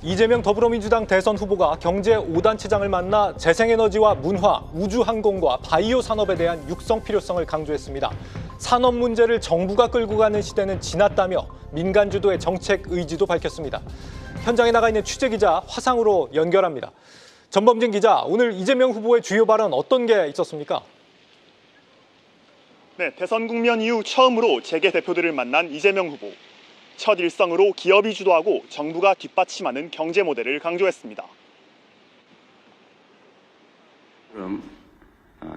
이재명 더불어민주당 대선 후보가 경제 5단체장을 만나 재생에너지와 문화, 우주항공과 바이오 산업에 대한 육성 필요성을 강조했습니다. 산업 문제를 정부가 끌고 가는 시대는 지났다며 민간 주도의 정책 의지도 밝혔습니다. 현장에 나가 있는 취재기자 화상으로 연결합니다. 전범진 기자, 오늘 이재명 후보의 주요 발언 어떤 게 있었습니까? 네, 대선 국면 이후 처음으로 재계 대표들을 만난 이재명 후보. 첫 일성으로 기업이 주도하고 정부가 뒷받침하는 경제 모델을 강조했습니다. 그럼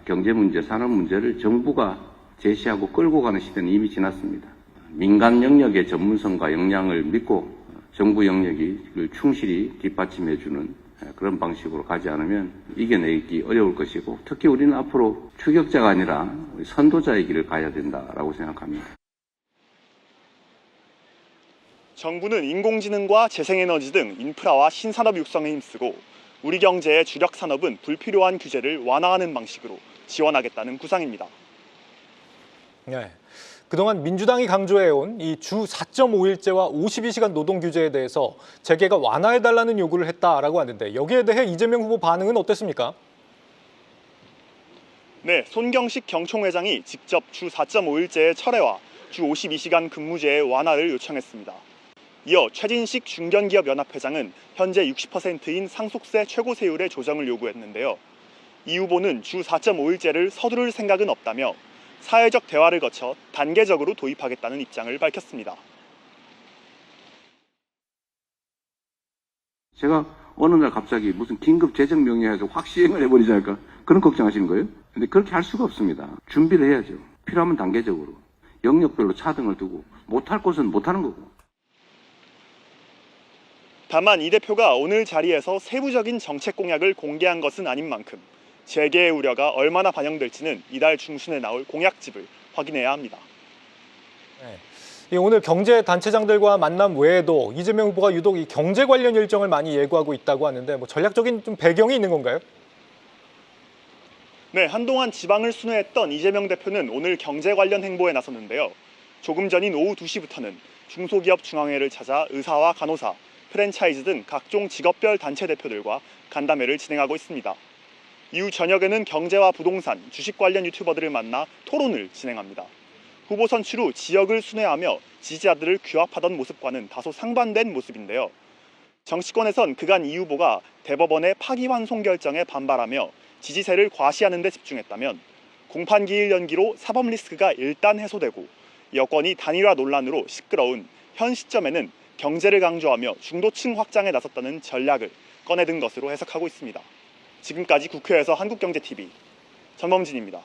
경제 문제, 산업 문제를 정부가 제시하고 끌고 가는 시대는 이미 지났습니다. 민간 영역의 전문성과 역량을 믿고 정부 영역을 충실히 뒷받침해주는 그런 방식으로 가지 않으면 이겨내기 어려울 것이고, 특히 우리는 앞으로 추격자가 아니라 선도자의 길을 가야 된다라고 생각합니다. 정부는 인공지능과 재생에너지 등 인프라와 신산업 육성에 힘쓰고 우리 경제의 주력 산업은 불필요한 규제를 완화하는 방식으로 지원하겠다는 구상입니다. 네. 그동안 민주당이 강조해온 이 주 4.5일제와 52시간 노동 규제에 대해서 재계가 완화해달라는 요구를 했다라고 하는데, 여기에 대해 이재명 후보 반응은 어땠습니까? 네, 손경식 경총회장이 직접 주 4.5일제의 철회와 주 52시간 근무제의 완화를 요청했습니다. 이어 최진식 중견기업연합회장은 현재 60%인 상속세 최고세율의 조정을 요구했는데요. 이 후보는 주 4.5일제를 서두를 생각은 없다며 사회적 대화를 거쳐 단계적으로 도입하겠다는 입장을 밝혔습니다. 제가 어느 날 갑자기 무슨 긴급 재정 명령해서 확 시행을 해버리지 않을까, 그런 걱정하시는 거예요? 근데 그렇게 할 수가 없습니다. 준비를 해야죠. 필요하면 단계적으로 영역별로 차등을 두고, 못할 곳은 못하는 거고. 다만 이 대표가 오늘 자리에서 세부적인 정책 공약을 공개한 것은 아닌 만큼 재계의 우려가 얼마나 반영될지는 이달 중순에 나올 공약집을 확인해야 합니다. 네. 오늘 경제단체장들과 만남 외에도 이재명 후보가 유독 이 경제 관련 일정을 많이 예고하고 있다고 하는데, 전략적인 좀 배경이 있는 건가요? 네, 한동안 지방을 순회했던 이재명 대표는 오늘 경제 관련 행보에 나섰는데요. 조금 전인 오후 2시부터는 중소기업 중앙회를 찾아 의사와 간호사, 프랜차이즈 등 각종 직업별 단체 대표들과 간담회를 진행하고 있습니다. 이후 저녁에는 경제와 부동산, 주식 관련 유튜버들을 만나 토론을 진행합니다. 후보 선출 후 지역을 순회하며 지지자들을 규합하던 모습과는 다소 상반된 모습인데요. 정치권에선 그간 이 후보가 대법원의 파기환송 결정에 반발하며 지지세를 과시하는 데 집중했다면, 공판기일 연기로 사법 리스크가 일단 해소되고 여권이 단일화 논란으로 시끄러운 현 시점에는 경제를 강조하며 중도층 확장에 나섰다는 전략을 꺼내든 것으로 해석하고 있습니다. 지금까지 국회에서 한국경제TV 전범진입니다.